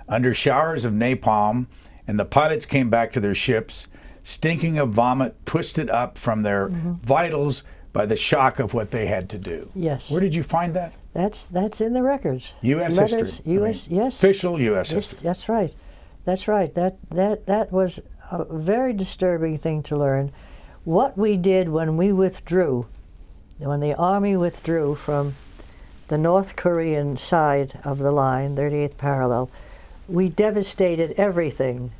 under showers of napalm, and the pilots came back to their ships, stinking of vomit, twisted up from their vitals by the shock of what they had to do. Yes. Where did you find that? That's in the records. U.S. Letters, history. U.S. Yes. Official U.S. Yes, history. that's right. That's right. That was a very disturbing thing to learn. What we did when we withdrew, when the army withdrew from the North Korean side of the line, 38th parallel, we devastated everything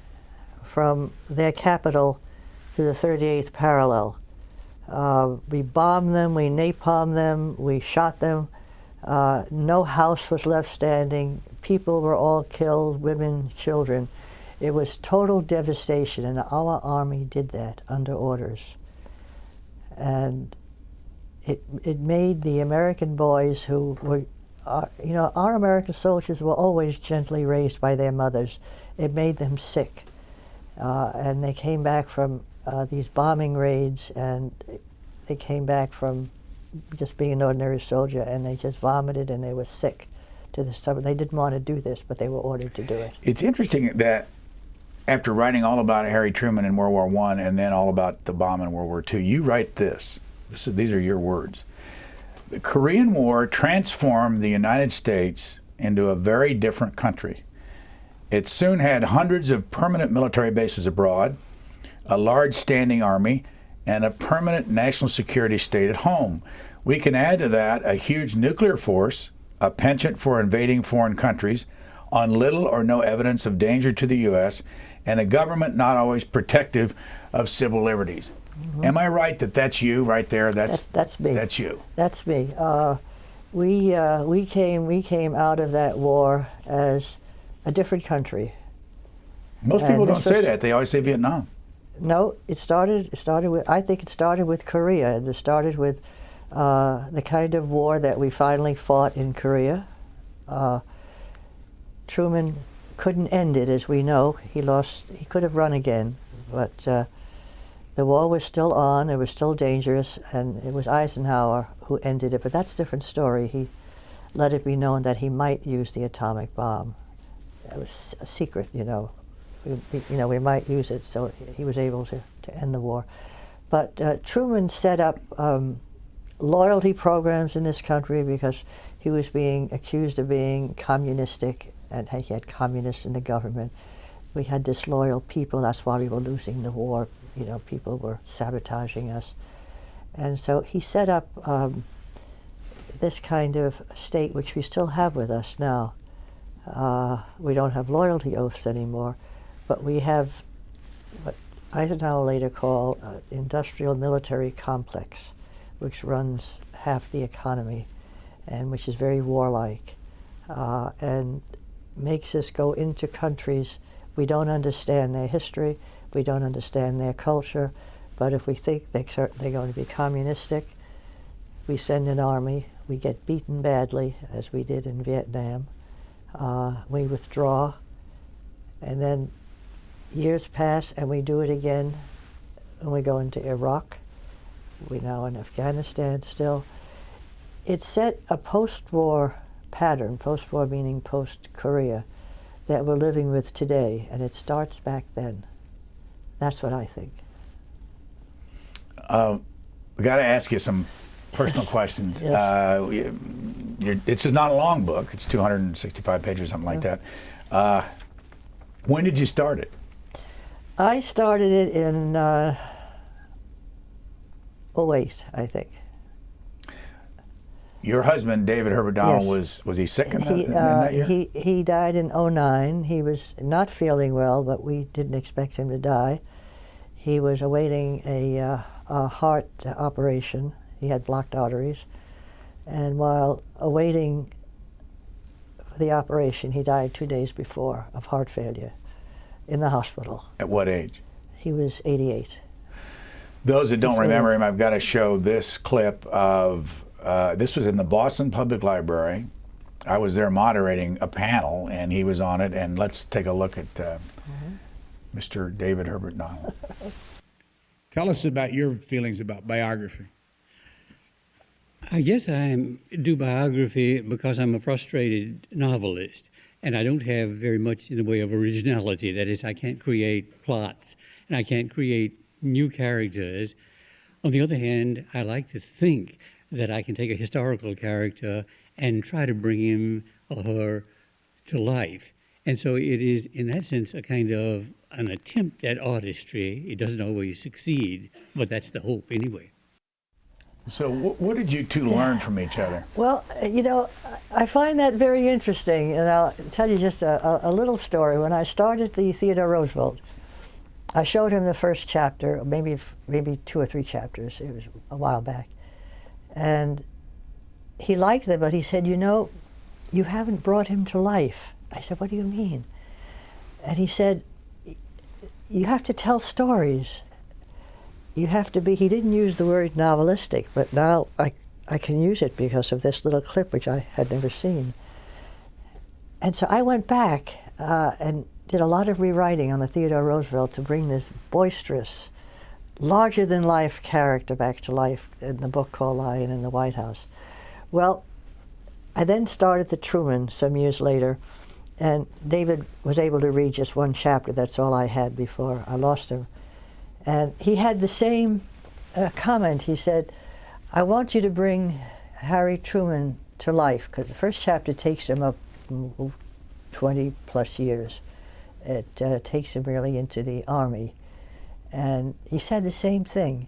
from their capital to the 38th parallel. We bombed them, we napalmed them, we shot them. No house was left standing. People were all killed, women, children. It was total devastation, and our army did that under orders. And it made the American boys who were, you know, our American soldiers were always gently raised by their mothers. It made them sick. And they came back from these bombing raids, and they came back from just being an ordinary soldier, and they just vomited and they were sick to the stomach. They didn't want to do this, but they were ordered to do it. It's interesting that after writing all about Harry Truman in World War I and then all about the bomb in World War II, you write this. These are your words. The Korean War transformed the United States into a very different country. It soon had hundreds of permanent military bases abroad, a large standing army, and a permanent national security state at home. We can add to that a huge nuclear force, a penchant for invading foreign countries, on little or no evidence of danger to the U.S., and a government not always protective of civil liberties. Am I right that that's you right there? That's me. That's you. That's me. We came out of that war as a different country. Most people don't say that. They always say Vietnam. No, it started with, I think it started with Korea. It started with the kind of war that we finally fought in Korea. Truman couldn't end it, as we know. He could have run again, but the war was still on, it was still dangerous, and it was Eisenhower who ended it, but that's a different story. He let it be known that he might use the atomic bomb. It was a secret, you know. We might use it, so he was able to end the war. But Truman set up loyalty programs in this country because he was being accused of being communistic, and he had communists in the government. We had disloyal people, that's why we were losing the war. You know, people were sabotaging us. And so he set up this kind of state, which we still have with us now. We don't have loyalty oaths anymore, but we have what Eisenhower later called an industrial military complex, which runs half the economy and which is very warlike and makes us go into countries we don't understand their history, we don't understand their culture, but if we think they're going to be communistic, we send an army, we get beaten badly, as we did in Vietnam, we withdraw, and then years pass and we do it again, and we go into Iraq, we're now in Afghanistan still. It set a post-war pattern, post-war meaning post-Korea, that we're living with today, and it starts back then. That's what I think. We got to ask you some personal questions. Yes. It's not a long book. It's 265 pages, something like that. When did you start it? I started it in 08, I think. Your husband, David Herbert Donald, Yes. was he sick in that year? He died in 09. He was not feeling well, but we didn't expect him to die. He was awaiting a heart operation. He had blocked arteries. And while awaiting the operation, he died 2 days before of heart failure in the hospital. At what age? He was 88. Those that don't He's remember old. him, I've got to show this clip of, this was in the Boston Public Library. I was there moderating a panel, and he was on it, and let's take a look at Mr. David Herbert Donald. Tell us about your feelings about biography. I guess I do biography because I'm a frustrated novelist, and I don't have very much in the way of originality. That is, I can't create plots, and I can't create new characters. On the other hand, I like to think that I can take a historical character and try to bring him or her to life. And so it is, in that sense, a kind of an attempt at artistry. It doesn't always succeed, but that's the hope anyway. So what did you two learn from each other? Well, you know, I find that very interesting, and I'll tell you just a little story. When I started the Theodore Roosevelt, I showed him the first chapter, maybe 2 or 3 chapters. It was a while back. And he liked them, but he said, you know, you haven't brought him to life. I said, what do you mean? And he said, you have to tell stories. You have to be, he didn't use the word novelistic, but now I can use it because of this little clip, which I had never seen. And so I went back and did a lot of rewriting on the Theodore Roosevelt to bring this boisterous, larger-than-life character back to life in the book called Lion in the White House. Well, I then started the Truman some years later, and David was able to read just 1 chapter. That's all I had before I lost him. And he had the same comment. He said, I want you to bring Harry Truman to life, because the first chapter takes him up 20-plus years. It takes him really into the Army. And he said the same thing.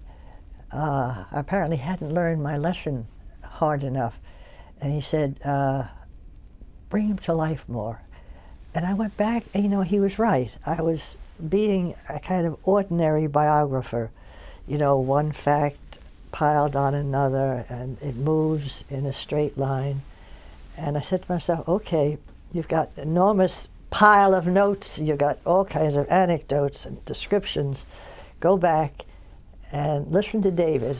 I apparently hadn't learned my lesson hard enough. And he said, bring him to life more. And I went back, and, you know, he was right. I was being a kind of ordinary biographer, you know, one fact piled on another, and it moves in a straight line. And I said to myself, okay, you've got enormous pile of notes, you've got all kinds of anecdotes and descriptions. Go back and listen to David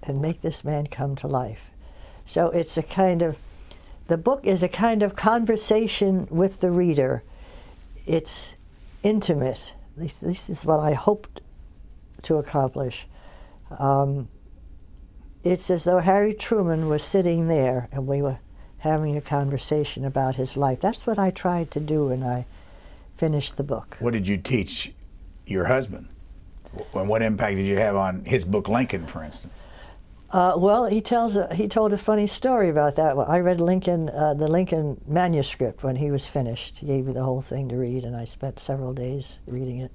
and make this man come to life. So it's a kind of, the book is a kind of conversation with the reader. It's intimate. This is what I hoped to accomplish. It's as though Harry Truman was sitting there and we were having a conversation about his life. That's what I tried to do when I finished the book. What did you teach your husband? And what impact did you have on his book, Lincoln, for instance? Well, he told a funny story about that. Well, I read Lincoln, the Lincoln manuscript when he was finished. He gave me the whole thing to read, and I spent several days reading it.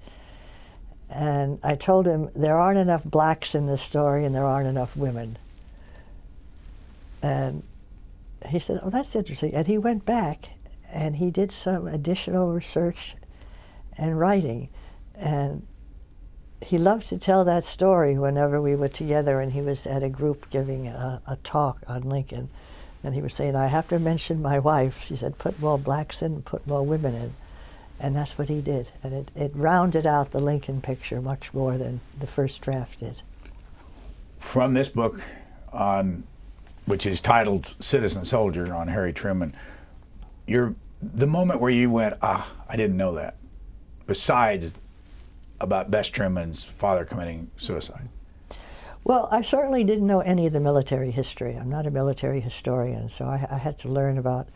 And I told him, there aren't enough blacks in this story, and there aren't enough women. And he said, oh, that's interesting. And he went back, and he did some additional research and writing. And he loved to tell that story whenever we were together and he was at a group giving a talk on Lincoln. And he was saying, I have to mention my wife. She said, put more blacks in, put more women in. And that's what he did. And it rounded out the Lincoln picture much more than the first draft did. From this book, which is titled Citizen Soldier, on Harry Truman, the moment where you went, I didn't know that, besides about Bess Truman's father committing suicide? Well, I certainly didn't know any of the military history. I'm not a military historian, so I had to learn about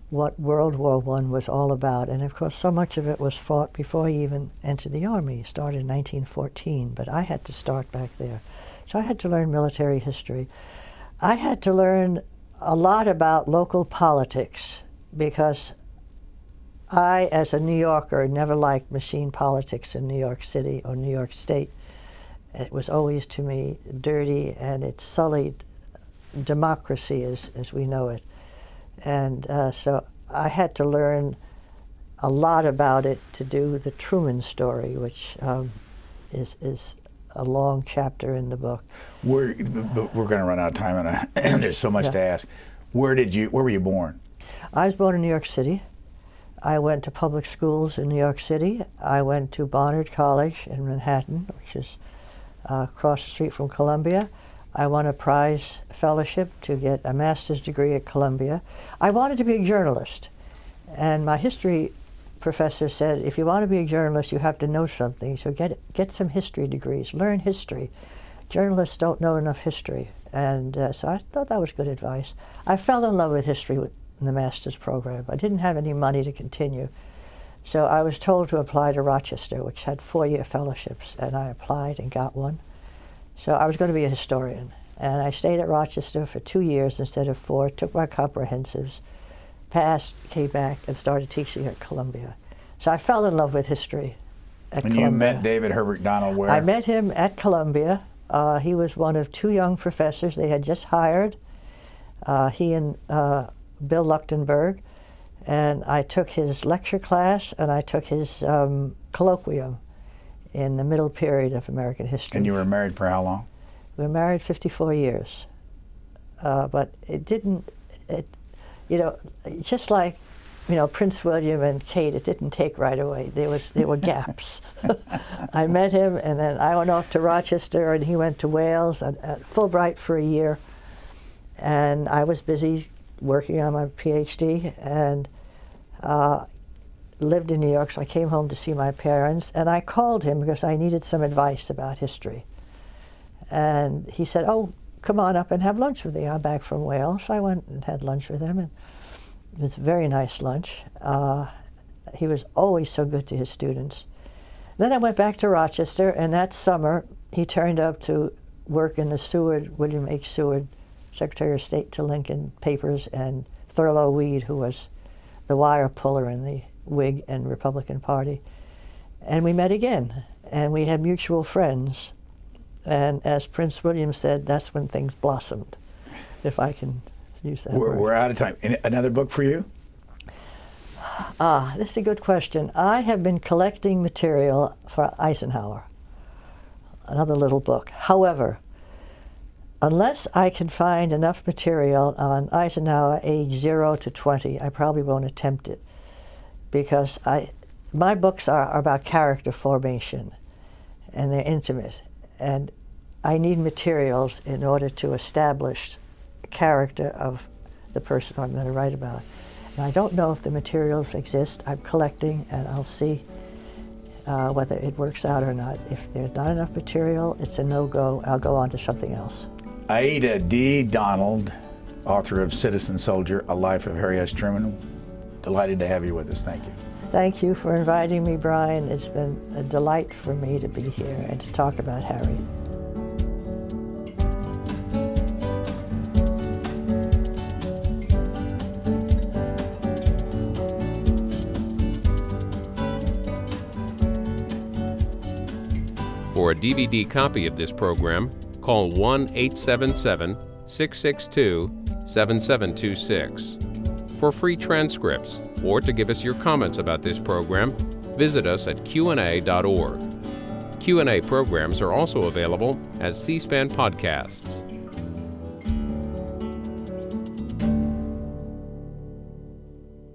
what World War I was all about. And of course, so much of it was fought before he even entered the Army. He started in 1914, but I had to start back there. So I had to learn military history. I had to learn a lot about local politics because I, as a New Yorker, never liked machine politics in New York City or New York State. It was always, to me, dirty, and it sullied democracy as we know it. And so I had to learn a lot about it to do the Truman story, which is a long chapter in the book. We're going to run out of time, and there's so much to ask. Where were you born? I was born in New York City. I went to public schools in New York City. I went to Barnard College in Manhattan, which is across the street from Columbia. I won a prize fellowship to get a master's degree at Columbia. I wanted to be a journalist, and my history professor said, if you want to be a journalist, you have to know something, so get some history degrees, learn history. Journalists don't know enough history, and so I thought that was good advice. I fell in love with history in the master's program. I didn't have any money to continue, so I was told to apply to Rochester, which had 4-year fellowships, and I applied and got one. So I was going to be a historian, and I stayed at Rochester for 2 years instead of 4, took my comprehensives, passed, came back, and started teaching at Columbia. So I fell in love with history at Columbia. And you met David Herbert Donald where? I met him at Columbia. He was one of 2 young professors they had just hired, he and Bill Luchtenberg, and I took his lecture class and I took his colloquium in the middle period of American history. And you were married for how long? We were married 54 years. But it didn't, just like, Prince William and Kate, it didn't take right away. There were gaps. I met him, and then I went off to Rochester, and he went to Wales at Fulbright for a year. And I was busy working on my PhD, and lived in New York, so I came home to see my parents, and I called him because I needed some advice about history. And he said, oh, come on up and have lunch with me. I'm back from Wales. So I went and had lunch with him, and it was a very nice lunch. He was always so good to his students. Then I went back to Rochester, and that summer he turned up to work in the William H. Seward, Secretary of State to Lincoln Papers, and Thurlow Weed, who was the wire puller in the Whig and Republican Party. And we met again, and we had mutual friends. And as Prince William said, that's when things blossomed, if I can use that word. We're out of time. Another book for you? This is a good question. I have been collecting material for Eisenhower, another little book. However, unless I can find enough material on Eisenhower age 0 to 20, I probably won't attempt it, because my books are about character formation, and they're intimate. And I need materials in order to establish the character of the person I'm going to write about. And I don't know if the materials exist. I'm collecting, and I'll see whether it works out or not. If there's not enough material, it's a no-go. I'll go on to something else. Aida D. Donald, author of Citizen Soldier, A Life of Harry S. Truman. Delighted to have you with us. Thank you. Thank you for inviting me, Brian. It's been a delight for me to be here and to talk about Harry. For a DVD copy of this program, call 1-877-662-7726. For free transcripts or to give us your comments about this program, visit us at qna.org. Q&A programs are also available as C-SPAN podcasts.